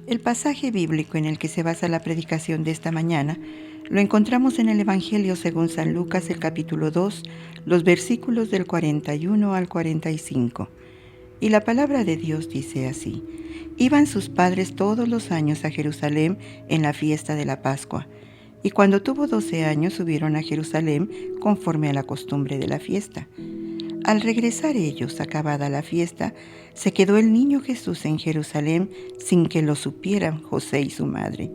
El pasaje bíblico en el que se basa la predicación de esta mañana lo encontramos en el Evangelio según San Lucas, el capítulo 2, los versículos del 41 al 45. Y la palabra de Dios dice así: Iban sus padres todos los años a Jerusalén en la fiesta de la Pascua, y cuando tuvo 12 años subieron a Jerusalén conforme a la costumbre de la fiesta. Al regresar ellos, acabada la fiesta, se quedó el niño Jesús en Jerusalén sin que lo supieran José y su madre.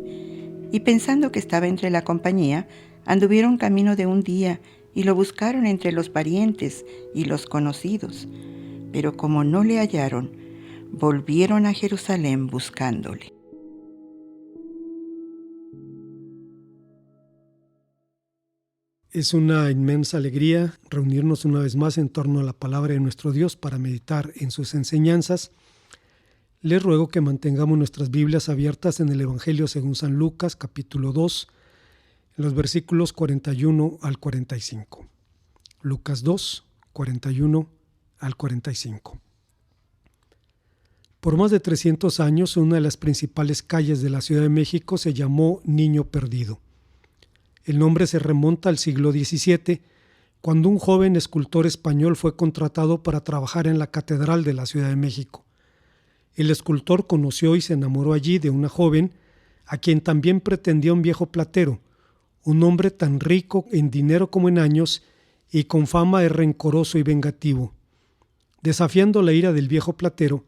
Y pensando que estaba entre la compañía, anduvieron camino de un día y lo buscaron entre los parientes y los conocidos. Pero como no le hallaron, volvieron a Jerusalén buscándole. Es una inmensa alegría reunirnos una vez más en torno a la palabra de nuestro Dios para meditar en sus enseñanzas. Les ruego que mantengamos nuestras Biblias abiertas en el Evangelio según San Lucas, capítulo 2, en los versículos 41 al 45. Lucas 2, 41 al 45. Por más de 300 años, una de las principales calles de la Ciudad de México se llamó Niño Perdido. El nombre se remonta al siglo XVII, cuando un joven escultor español fue contratado para trabajar en la Catedral de la Ciudad de México. El escultor conoció y se enamoró allí de una joven, a quien también pretendía un viejo platero, un hombre tan rico en dinero como en años y con fama de rencoroso y vengativo. Desafiando la ira del viejo platero,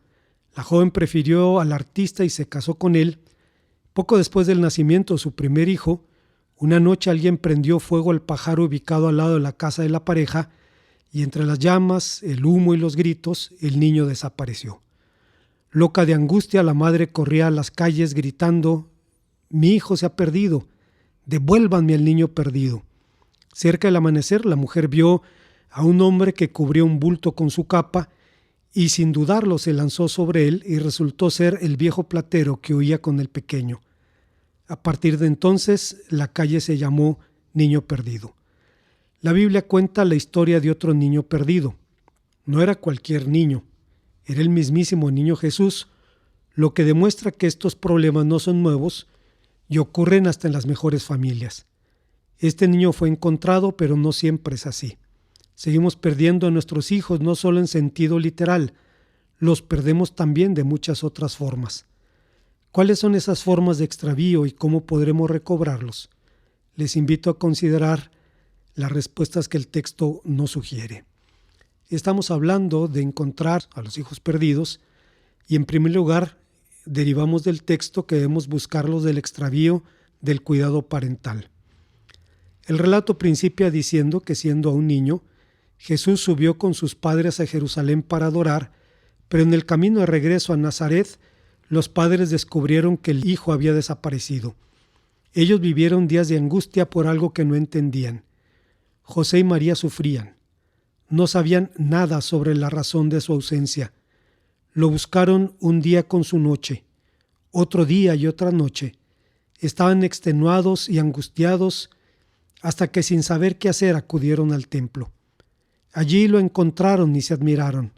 la joven prefirió al artista y se casó con él. Poco después del nacimiento de su primer hijo, una noche alguien prendió fuego al pajar ubicado al lado de la casa de la pareja y entre las llamas, el humo y los gritos, el niño desapareció. Loca de angustia, la madre corría a las calles gritando: «Mi hijo se ha perdido, devuélvanme al niño perdido». Cerca del amanecer, la mujer vio a un hombre que cubría un bulto con su capa y sin dudarlo se lanzó sobre él y resultó ser el viejo platero que huía con el pequeño. A partir de entonces, la calle se llamó Niño Perdido. La Biblia cuenta la historia de otro niño perdido. No era cualquier niño, era el mismísimo niño Jesús, lo que demuestra que estos problemas no son nuevos y ocurren hasta en las mejores familias. Este niño fue encontrado, pero no siempre es así. Seguimos perdiendo a nuestros hijos no solo en sentido literal, los perdemos también de muchas otras formas. ¿Cuáles son esas formas de extravío y cómo podremos recobrarlos? Les invito a considerar las respuestas que el texto nos sugiere. Estamos hablando de encontrar a los hijos perdidos y en primer lugar derivamos del texto que debemos buscarlos del extravío del cuidado parental. El relato principia diciendo que siendo aún niño, Jesús subió con sus padres a Jerusalén para adorar, pero en el camino de regreso a Nazaret, los padres descubrieron que el hijo había desaparecido. Ellos vivieron días de angustia por algo que no entendían. José y María sufrían. No sabían nada sobre la razón de su ausencia. Lo buscaron un día con su noche, otro día y otra noche. Estaban extenuados y angustiados hasta que sin saber qué hacer acudieron al templo. Allí lo encontraron y se admiraron.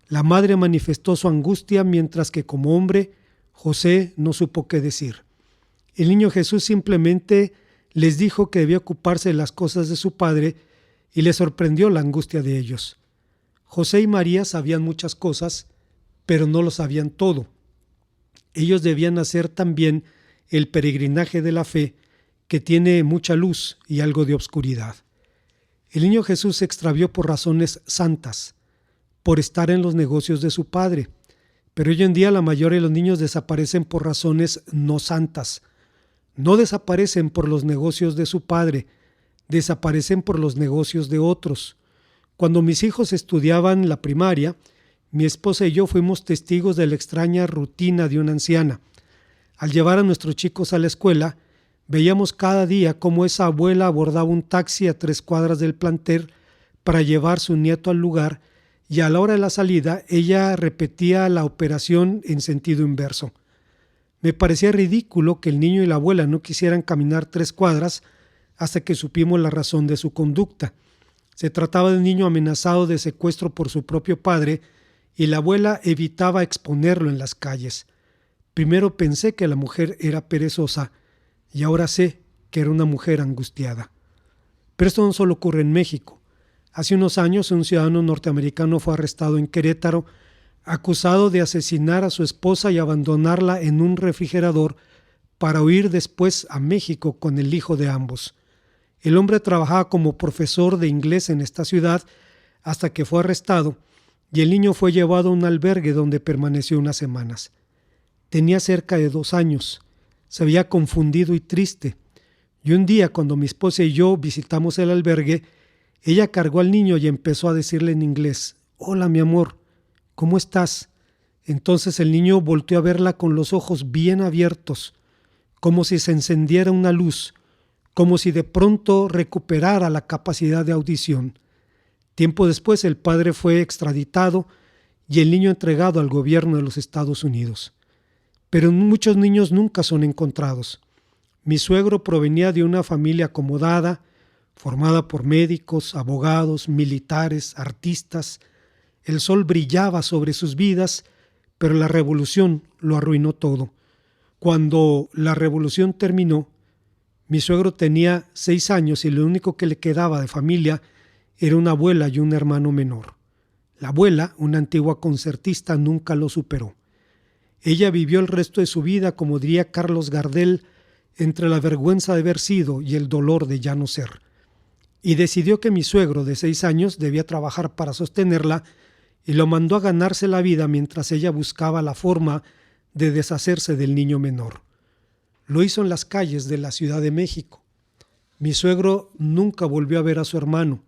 La madre manifestó su angustia mientras que como hombre, José no supo qué decir. El niño Jesús simplemente les dijo que debía ocuparse de las cosas de su padre y les sorprendió la angustia de ellos. José y María sabían muchas cosas, pero no lo sabían todo. Ellos debían hacer también el peregrinaje de la fe, que tiene mucha luz y algo de obscuridad. El niño Jesús se extravió por razones santas, por estar en los negocios de su padre, pero hoy en día la mayoría de los niños desaparecen por razones no santas. No desaparecen por los negocios de su padre, desaparecen por los negocios de otros. Cuando mis hijos estudiaban la primaria, mi esposa y yo fuimos testigos de la extraña rutina de una anciana. Al llevar a nuestros chicos a la escuela, veíamos cada día cómo esa abuela abordaba un taxi a 3 cuadras del plantel para llevar su nieto al lugar, y a la hora de la salida ella repetía la operación en sentido inverso. Me parecía ridículo que el niño y la abuela no quisieran caminar 3 cuadras hasta que supimos la razón de su conducta. Se trataba de un niño amenazado de secuestro por su propio padre y la abuela evitaba exponerlo en las calles. Primero pensé que la mujer era perezosa y ahora sé que era una mujer angustiada. Pero esto no solo ocurre en México. Hace unos años un ciudadano norteamericano fue arrestado en Querétaro acusado de asesinar a su esposa y abandonarla en un refrigerador para huir después a México con el hijo de ambos. El hombre trabajaba como profesor de inglés en esta ciudad hasta que fue arrestado y el niño fue llevado a un albergue donde permaneció unas semanas. Tenía cerca de 2 años, se veía confundido y triste, y un día cuando mi esposa y yo visitamos el albergue, ella cargó al niño y empezó a decirle en inglés: «Hola, mi amor, ¿cómo estás?». Entonces el niño volteó a verla con los ojos bien abiertos, como si se encendiera una luz, como si de pronto recuperara la capacidad de audición. Tiempo después el padre fue extraditado y el niño entregado al gobierno de los Estados Unidos. Pero muchos niños nunca son encontrados. Mi suegro provenía de una familia acomodada, formada por médicos, abogados, militares, artistas. El sol brillaba sobre sus vidas, pero la revolución lo arruinó todo. Cuando la revolución terminó, mi suegro tenía 6 años y lo único que le quedaba de familia era una abuela y un hermano menor. La abuela, una antigua concertista, nunca lo superó. Ella vivió el resto de su vida, como diría Carlos Gardel, entre la vergüenza de haber sido y el dolor de ya no ser. Y decidió que mi suegro de 6 años debía trabajar para sostenerla y lo mandó a ganarse la vida mientras ella buscaba la forma de deshacerse del niño menor. Lo hizo en las calles de la Ciudad de México. Mi suegro nunca volvió a ver a su hermano.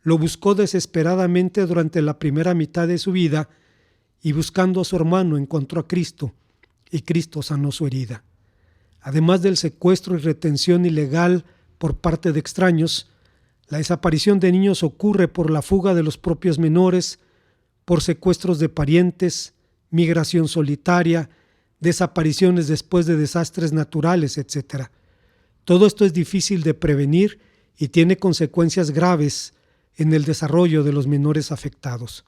Lo buscó desesperadamente durante la primera mitad de su vida y buscando a su hermano encontró a Cristo y Cristo sanó su herida. Además del secuestro y retención ilegal por parte de extraños, la desaparición de niños ocurre por la fuga de los propios menores, por secuestros de parientes, migración solitaria, desapariciones después de desastres naturales, etc. Todo esto es difícil de prevenir y tiene consecuencias graves en el desarrollo de los menores afectados.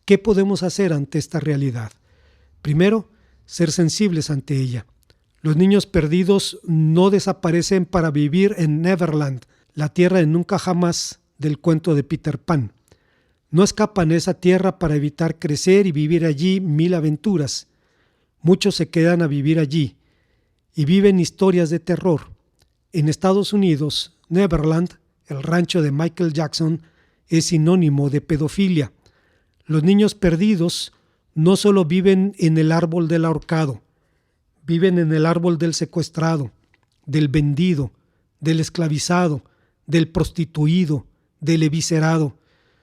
¿Qué podemos hacer ante esta realidad? Primero, ser sensibles ante ella. Los niños perdidos no desaparecen para vivir en Neverland, la tierra de nunca jamás del cuento de Peter Pan. No escapan de esa tierra para evitar crecer y vivir allí 1000 aventuras. Muchos se quedan a vivir allí y viven historias de terror. En Estados Unidos, Neverland, el rancho de Michael Jackson, es sinónimo de pedofilia. Los niños perdidos no solo viven en el árbol del ahorcado, viven en el árbol del secuestrado, del vendido, del esclavizado, del prostituido, del eviscerado.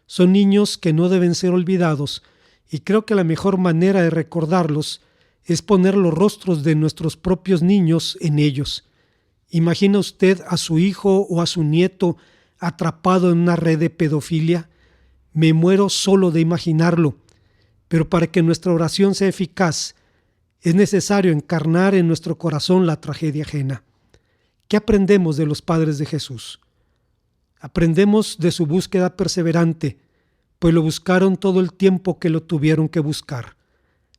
Son niños que no deben ser olvidados y creo que la mejor manera de recordarlos es poner los rostros de nuestros propios niños en ellos. ¿Imagina usted a su hijo o a su nieto atrapado en una red de pedofilia? Me muero solo de imaginarlo, pero para que nuestra oración sea eficaz, es necesario encarnar en nuestro corazón la tragedia ajena. ¿Qué aprendemos de los padres de Jesús? Aprendemos de su búsqueda perseverante, pues lo buscaron todo el tiempo que lo tuvieron que buscar.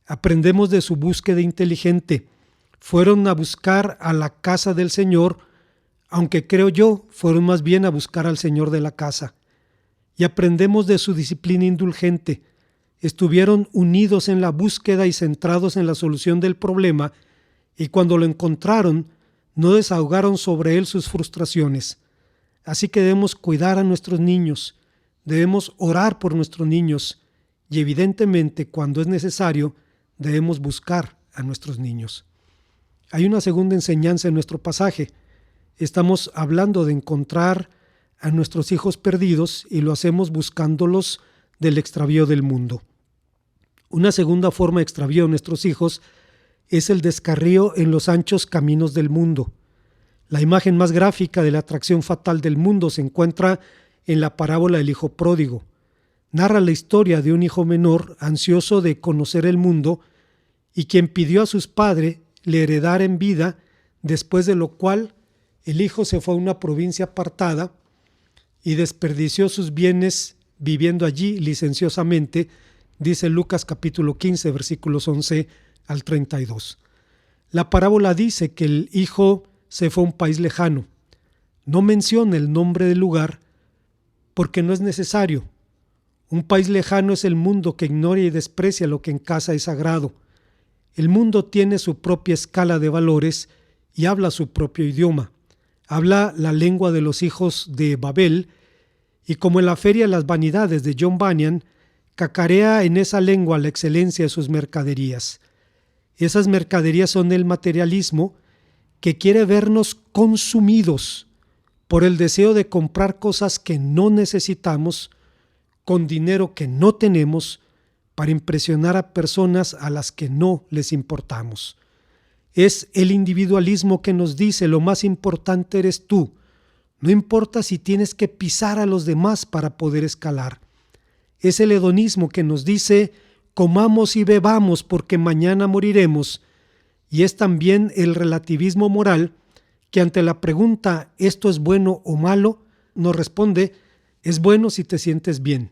Aprendemos de su búsqueda inteligente. Fueron a buscar a la casa del Señor, aunque creo yo, fueron más bien a buscar al Señor de la casa. Y aprendemos de su disciplina indulgente. estuvieron unidos en la búsqueda y centrados en la solución del problema, y cuando lo encontraron, no desahogaron sobre él sus frustraciones. Así que debemos cuidar a nuestros niños, debemos orar por nuestros niños y evidentemente cuando es necesario debemos buscar a nuestros niños. Hay una segunda enseñanza en nuestro pasaje. Estamos hablando de encontrar a nuestros hijos perdidos y lo hacemos buscándolos del extravío del mundo. Una segunda forma de extravío a nuestros hijos es el descarrío en los anchos caminos del mundo. La imagen más gráfica de la atracción fatal del mundo se encuentra en la parábola del hijo pródigo. Narra la historia de un hijo menor ansioso de conocer el mundo y quien pidió a sus padres le heredara en vida, después de lo cual el hijo se fue a una provincia apartada y desperdició sus bienes viviendo allí licenciosamente, dice Lucas capítulo 15, versículos 11 al 32. La parábola dice que el hijo se fue a un país lejano. No menciona el nombre del lugar porque no es necesario. Un país lejano es el mundo que ignora y desprecia lo que en casa es sagrado. El mundo tiene su propia escala de valores y habla su propio idioma. Habla la lengua de los hijos de Babel y como en la Feria de las Vanidades de John Bunyan, cacarea en esa lengua la excelencia de sus mercaderías. Esas mercaderías son el materialismo que quiere vernos consumidos por el deseo de comprar cosas que no necesitamos con dinero que no tenemos para impresionar a personas a las que no les importamos. Es el individualismo que nos dice lo más importante eres tú. No importa si tienes que pisar a los demás para poder escalar. Es el hedonismo que nos dice comamos y bebamos porque mañana moriremos. Y es también el relativismo moral que ante la pregunta ¿esto es bueno o malo? Nos responde es bueno si te sientes bien.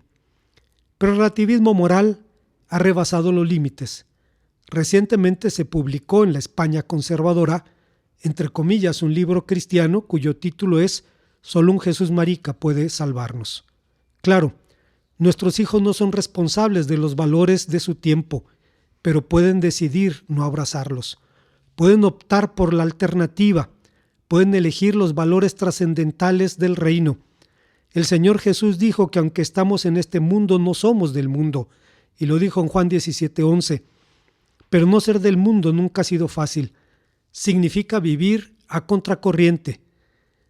Pero el relativismo moral ha rebasado los límites. Recientemente se publicó en la España conservadora, entre comillas, un libro cristiano cuyo título es Solo un Jesús marica puede salvarnos. Claro, nuestros hijos no son responsables de los valores de su tiempo, pero pueden decidir no abrazarlos. Pueden optar por la alternativa, pueden elegir los valores trascendentales del reino. El Señor Jesús dijo que aunque estamos en este mundo, no somos del mundo, y lo dijo en Juan 17:11. Pero no ser del mundo nunca ha sido fácil. Significa vivir a contracorriente,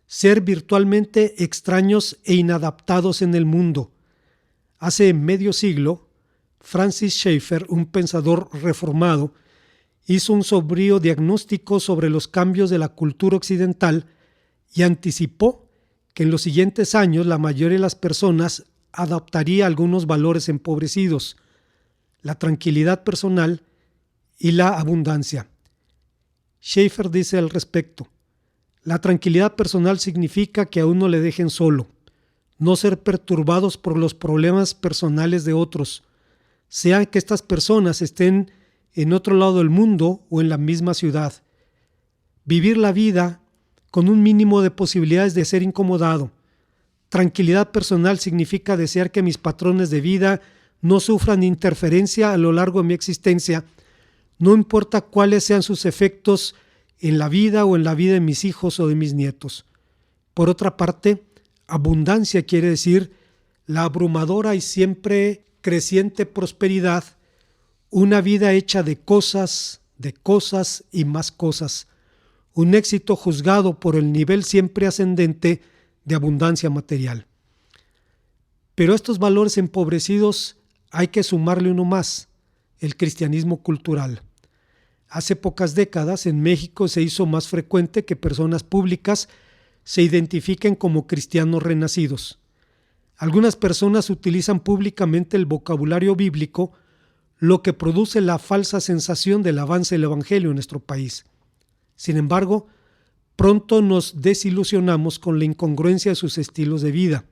ser virtualmente extraños e inadaptados en el mundo. Hace medio siglo, Francis Schaeffer, un pensador reformado, hizo un sombrío diagnóstico sobre los cambios de la cultura occidental y anticipó que en los siguientes años la mayoría de las personas adoptaría algunos valores empobrecidos, la tranquilidad personal y la abundancia. Schaeffer dice al respecto, la tranquilidad personal significa que a uno le dejen solo, no ser perturbados por los problemas personales de otros, sea que estas personas estén en otro lado del mundo o en la misma ciudad. Vivir la vida con un mínimo de posibilidades de ser incomodado. Tranquilidad personal significa desear que mis patrones de vida no sufran interferencia a lo largo de mi existencia, no importa cuáles sean sus efectos en la vida o en la vida de mis hijos o de mis nietos. Por otra parte, abundancia quiere decir la abrumadora y siempre creciente prosperidad, una vida hecha de cosas y más cosas, un éxito juzgado por el nivel siempre ascendente de abundancia material. Pero a estos valores empobrecidos hay que sumarle uno más, el cristianismo cultural. Hace pocas décadas en México se hizo más frecuente que personas públicas se identifiquen como cristianos renacidos. Algunas personas utilizan públicamente el vocabulario bíblico, lo que produce la falsa sensación del avance del evangelio en nuestro país. Sin embargo, pronto nos desilusionamos con la incongruencia de sus estilos de vida.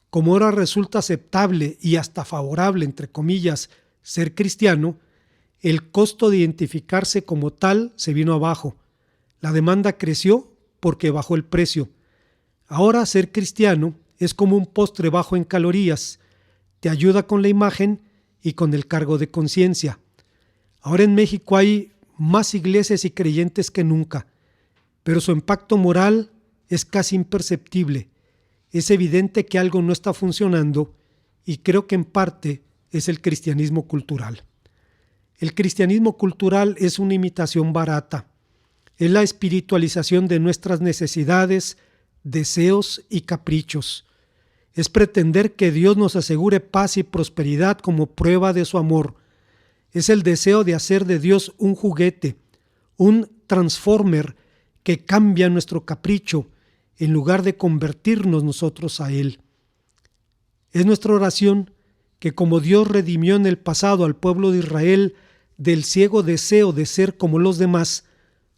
Como ahora resulta aceptable y hasta favorable, entre comillas, ser cristiano, el costo de identificarse como tal se vino abajo. La demanda creció porque bajó el precio. Ahora ser cristiano es como un postre bajo en calorías, te ayuda con la imagen y con el cargo de conciencia. Ahora en México hay más iglesias y creyentes que nunca, pero su impacto moral es casi imperceptible. Es evidente que algo no está funcionando y creo que en parte es el cristianismo cultural. El cristianismo cultural es una imitación barata. Es la espiritualización de nuestras necesidades, deseos y caprichos. Es pretender que Dios nos asegure paz y prosperidad como prueba de su amor. Es el deseo de hacer de Dios un juguete, un transformer que cambia nuestro capricho en lugar de convertirnos nosotros a Él. Es nuestra oración que como Dios redimió en el pasado al pueblo de Israel del ciego deseo de ser como los demás,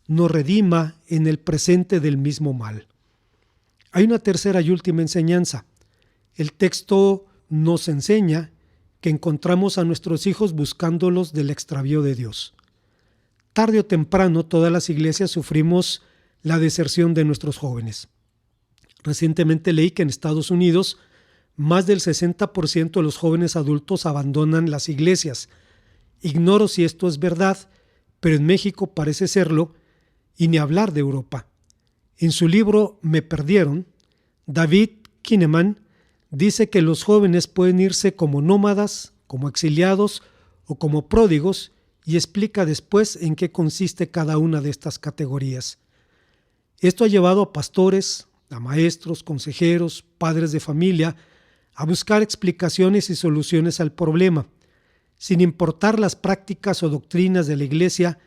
nos redima en el presente del mismo mal. Hay una tercera y última enseñanza. El texto nos enseña que encontramos a nuestros hijos buscándolos del extravío de Dios. Tarde o temprano todas las iglesias sufrimos la deserción de nuestros jóvenes. Recientemente leí que en Estados Unidos más del 60% de los jóvenes adultos abandonan las iglesias. Ignoro si esto es verdad, pero en México parece serlo, y ni hablar de Europa. En su libro Me perdieron, David Kinnaman dice que los jóvenes pueden irse como nómadas, como exiliados o como pródigos, y explica después en qué consiste cada una de estas categorías. Esto ha llevado a pastores, a maestros, consejeros, padres de familia, a buscar explicaciones y soluciones al problema. Sin importar las prácticas o doctrinas de la Iglesia,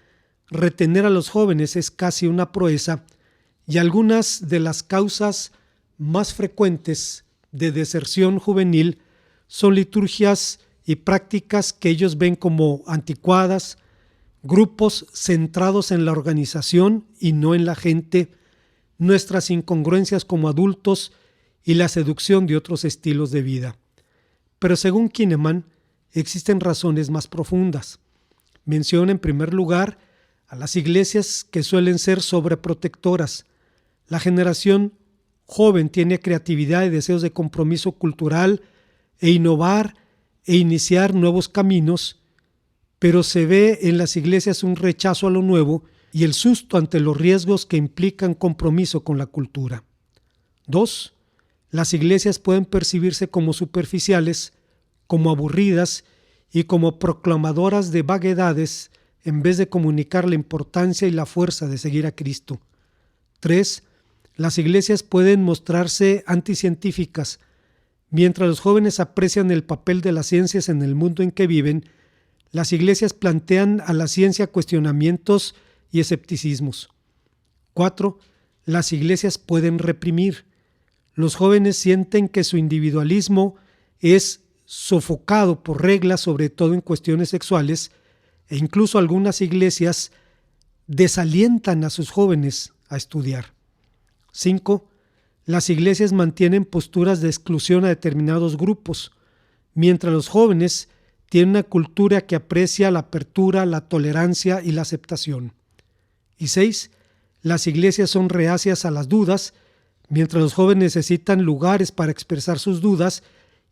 retener a los jóvenes es casi una proeza, y algunas de las causas más frecuentes de deserción juvenil son liturgias y prácticas que ellos ven como anticuadas, grupos centrados en la organización y no en la gente, nuestras incongruencias como adultos y la seducción de otros estilos de vida. Pero según Kinnaman, existen razones más profundas. Menciona en primer lugar a las iglesias que suelen ser sobreprotectoras. La generación joven tiene creatividad y deseos de compromiso cultural e innovar e iniciar nuevos caminos, pero se ve en las iglesias un rechazo a lo nuevo y el susto ante los riesgos que implican compromiso con la cultura. 2. Las iglesias pueden percibirse como superficiales, como aburridas y como proclamadoras de vaguedades en vez de comunicar la importancia y la fuerza de seguir a Cristo. 3. Las iglesias pueden mostrarse anticientíficas. Mientras los jóvenes aprecian el papel de las ciencias en el mundo en que viven, las iglesias plantean a la ciencia cuestionamientos y escepticismos. 4. Las iglesias pueden reprimir. Los jóvenes sienten que su individualismo es sofocado por reglas, sobre todo en cuestiones sexuales, e incluso algunas iglesias desalientan a sus jóvenes a estudiar. 5. Las iglesias mantienen posturas de exclusión a determinados grupos, mientras los jóvenes tienen una cultura que aprecia la apertura, la tolerancia y la aceptación. Y 6. Las iglesias son reacias a las dudas, mientras los jóvenes necesitan lugares para expresar sus dudas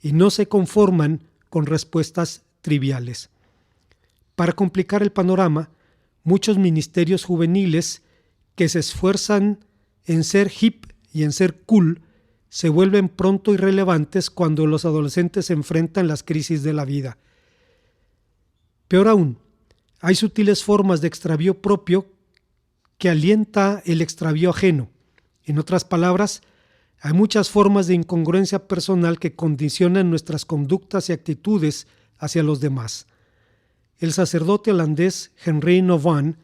y no se conforman con respuestas triviales. Para complicar el panorama, muchos ministerios juveniles que se esfuerzan en ser hip y en ser cool se vuelven pronto irrelevantes cuando los adolescentes enfrentan las crisis de la vida. Peor aún, hay sutiles formas de extravío propio que alienta el extravío ajeno. En otras palabras, hay muchas formas de incongruencia personal que condicionan nuestras conductas y actitudes hacia los demás. El sacerdote holandés Henry Nouwen,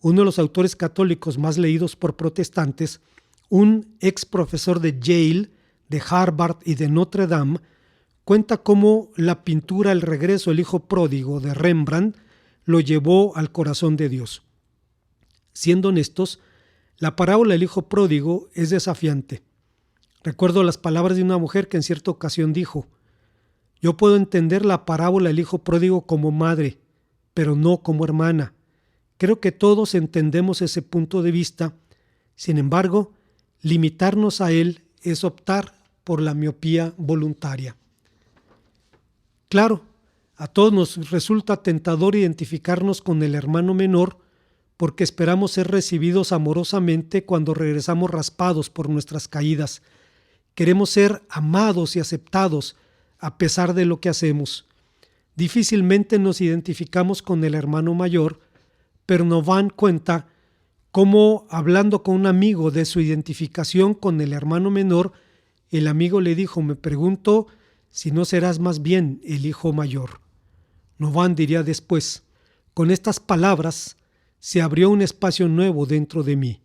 uno de los autores católicos más leídos por protestantes, un ex profesor de Yale, de Harvard y de Notre Dame, cuenta cómo la pintura El regreso del hijo pródigo de Rembrandt lo llevó al corazón de Dios. Siendo honestos, la parábola del hijo pródigo es desafiante. Recuerdo las palabras de una mujer que en cierta ocasión dijo: yo puedo entender la parábola del hijo pródigo como madre, pero no como hermana. Creo que todos entendemos ese punto de vista. Sin embargo, limitarnos a él es optar por la miopía voluntaria. Claro, A todos nos resulta tentador identificarnos con el hermano menor porque esperamos ser recibidos amorosamente cuando regresamos raspados por nuestras caídas. Queremos ser amados y aceptados a pesar de lo que hacemos. Difícilmente nos identificamos con el hermano mayor, pero Nauvoo cuenta cómo, hablando con un amigo de su identificación con el hermano menor, el amigo le dijo: me pregunto si no serás más bien el hijo mayor. Nauvoo diría después: con estas palabras se abrió un espacio nuevo dentro de mí.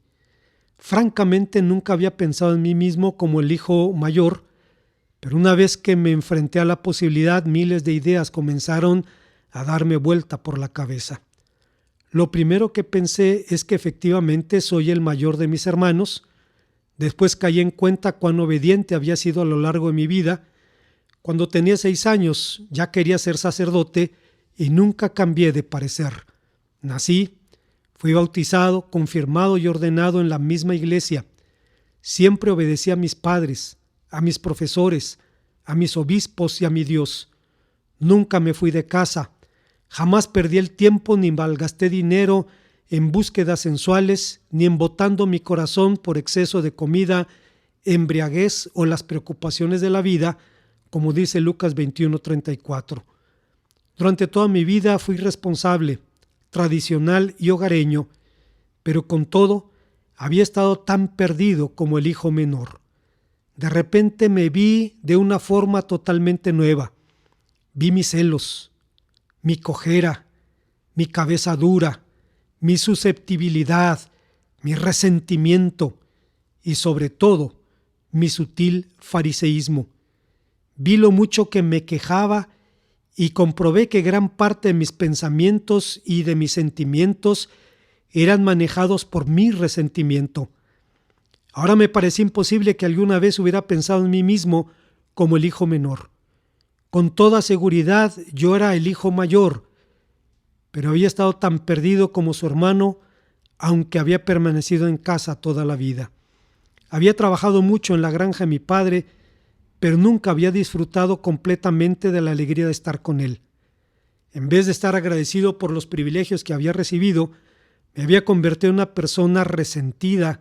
Francamente nunca había pensado en mí mismo como el hijo mayor, pero una vez que me enfrenté a la posibilidad, miles de ideas comenzaron a darme vuelta por la cabeza. Lo primero que pensé es que efectivamente soy el mayor de mis hermanos. Después caí en cuenta cuán obediente había sido a lo largo de mi vida. Cuando tenía 6 años ya quería ser sacerdote y nunca cambié de parecer. Nací, fui bautizado, confirmado y ordenado en la misma iglesia. Siempre obedecí a mis padres, a mis profesores, a mis obispos y a mi Dios. Nunca me fui de casa. Jamás perdí el tiempo ni malgasté dinero en búsquedas sensuales, ni embotando mi corazón por exceso de comida, embriaguez o las preocupaciones de la vida, como dice Lucas 21:34. Durante toda mi vida fui responsable, tradicional y hogareño, pero con todo había estado tan perdido como el hijo menor. De repente me vi de una forma totalmente nueva. Vi mis celos, mi cojera, mi cabeza dura, mi susceptibilidad, mi resentimiento y sobre todo mi sutil fariseísmo. Vi lo mucho que me quejaba y comprobé que gran parte de mis pensamientos y de mis sentimientos eran manejados por mi resentimiento. Ahora me parecía imposible que alguna vez hubiera pensado en mí mismo como el hijo menor. Con toda seguridad yo era el hijo mayor, pero había estado tan perdido como su hermano, aunque había permanecido en casa toda la vida. Había trabajado mucho en la granja de mi padre, pero nunca había disfrutado completamente de la alegría de estar con él. En vez de estar agradecido por los privilegios que había recibido, me había convertido en una persona resentida,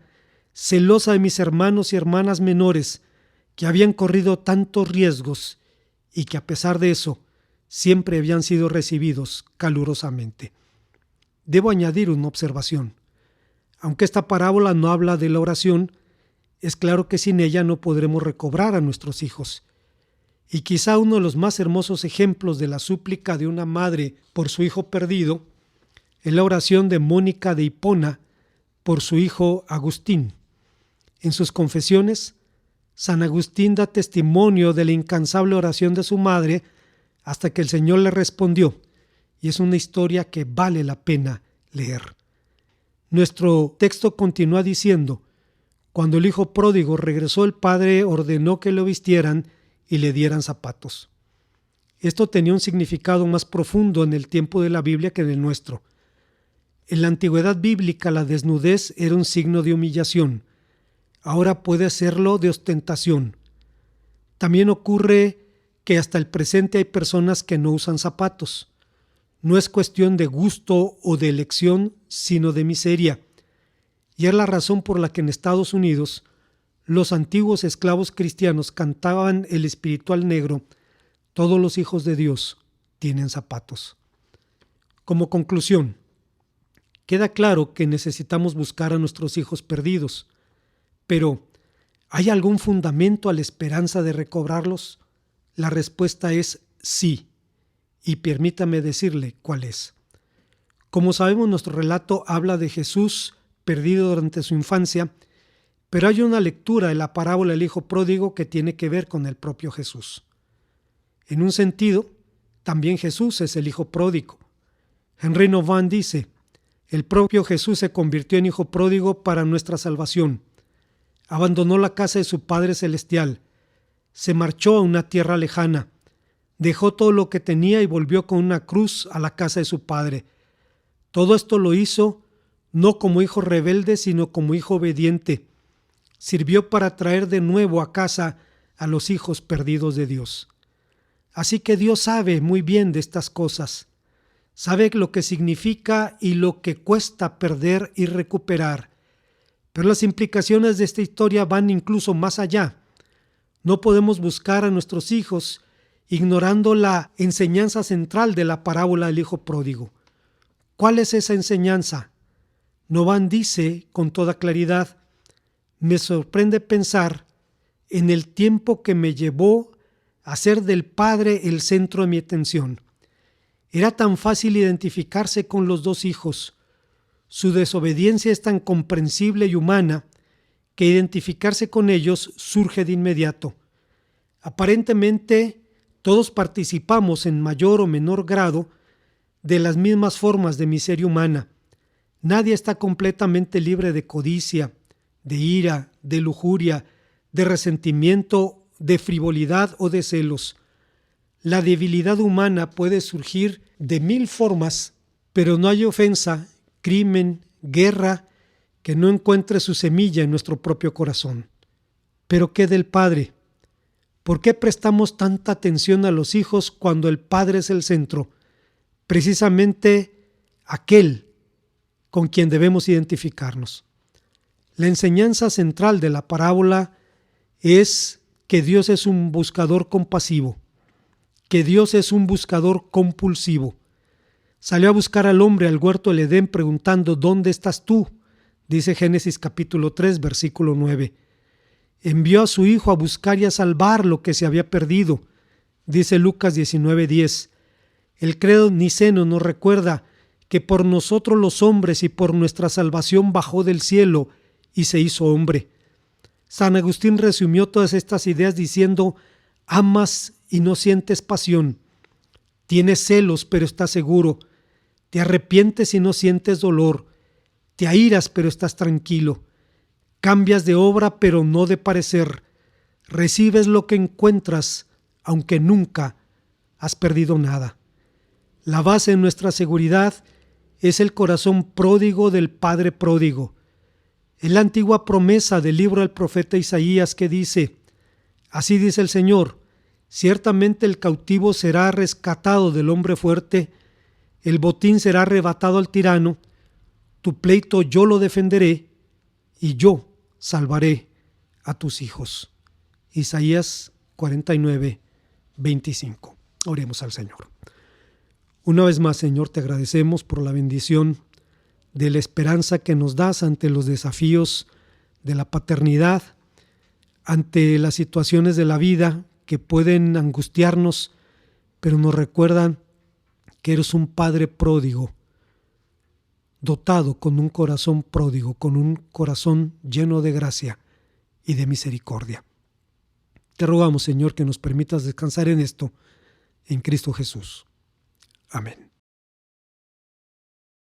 celosa de mis hermanos y hermanas menores, que habían corrido tantos riesgos y que a pesar de eso siempre habían sido recibidos calurosamente. Debo añadir una observación. Aunque esta parábola no habla de la oración, es claro que sin ella no podremos recobrar a nuestros hijos. Y quizá uno de los más hermosos ejemplos de la súplica de una madre por su hijo perdido es la oración de Mónica de Hipona por su hijo Agustín. En sus confesiones, San Agustín da testimonio de la incansable oración de su madre hasta que el Señor le respondió, y es una historia que vale la pena leer. Nuestro texto continúa diciendo: cuando el hijo pródigo regresó, el padre ordenó que lo vistieran y le dieran zapatos. Esto tenía un significado más profundo en el tiempo de la Biblia que en el nuestro. En la antigüedad bíblica la desnudez era un signo de humillación. Ahora puede serlo de ostentación. También ocurre que hasta el presente hay personas que no usan zapatos. No es cuestión de gusto o de elección, sino de miseria. Y es la razón por la que en Estados Unidos los antiguos esclavos cristianos cantaban el espiritual negro: todos los hijos de Dios tienen zapatos. Como conclusión, queda claro que necesitamos buscar a nuestros hijos perdidos, pero ¿hay algún fundamento a la esperanza de recobrarlos? La respuesta es sí, y permítame decirle cuál es. Como sabemos, nuestro relato habla de Jesús perdido durante su infancia, pero hay una lectura de la parábola del hijo pródigo que tiene que ver con el propio Jesús. En un sentido, también Jesús es el hijo pródigo. Henry Nauvoo dice: el propio Jesús se convirtió en hijo pródigo para nuestra salvación. Abandonó la casa de su Padre Celestial, se marchó a una tierra lejana, dejó todo lo que tenía y volvió con una cruz a la casa de su Padre. Todo esto lo hizo no como hijo rebelde, sino como hijo obediente. Sirvió para traer de nuevo a casa a los hijos perdidos de Dios. Así que Dios sabe muy bien de estas cosas. Sabe lo que significa y lo que cuesta perder y recuperar. Pero las implicaciones de esta historia van incluso más allá. No podemos buscar a nuestros hijos ignorando la enseñanza central de la parábola del hijo pródigo. ¿Cuál es esa enseñanza? Nován dice con toda claridad: me sorprende pensar en el tiempo que me llevó a hacer del Padre el centro de mi atención. Era tan fácil identificarse con los dos hijos. Su desobediencia es tan comprensible y humana que identificarse con ellos surge de inmediato. Aparentemente, todos participamos en mayor o menor grado de las mismas formas de miseria humana. Nadie está completamente libre de codicia, de ira, de lujuria, de resentimiento, de frivolidad o de celos. La debilidad humana puede surgir de 1000 formas, pero no hay ofensa, crimen, guerra que no encuentre su semilla en nuestro propio corazón. ¿Pero qué del Padre? ¿Por qué prestamos tanta atención a los hijos cuando el Padre es el centro? Precisamente aquel con quien debemos identificarnos. La enseñanza central de la parábola es que Dios es un buscador compasivo, que Dios es un buscador compulsivo. Salió a buscar al hombre al huerto del Edén preguntando: ¿dónde estás tú? Dice Génesis capítulo 3, versículo 9. Envió a su Hijo a buscar y a salvar lo que se había perdido, dice Lucas 19:10. El credo niceno nos recuerda que por nosotros los hombres y por nuestra salvación bajó del cielo y se hizo hombre. San Agustín resumió todas estas ideas diciendo: amas y no sientes pasión, tienes celos pero estás seguro, te arrepientes y no sientes dolor, te airas pero estás tranquilo, cambias de obra pero no de parecer, recibes lo que encuentras aunque nunca has perdido nada. La base de nuestra seguridad es el corazón pródigo del Padre pródigo. Es la antigua promesa del libro del profeta Isaías que dice: así dice el Señor, ciertamente el cautivo será rescatado del hombre fuerte, el botín será arrebatado al tirano, tu pleito yo lo defenderé y yo salvaré a tus hijos. Isaías 49, 25. Oremos al Señor. Una vez más, Señor, te agradecemos por la bendición de la esperanza que nos das ante los desafíos de la paternidad, ante las situaciones de la vida que pueden angustiarnos, pero nos recuerdan que eres un Padre pródigo, dotado con un corazón pródigo, con un corazón lleno de gracia y de misericordia. Te rogamos, Señor, que nos permitas descansar en esto, en Cristo Jesús. Amén.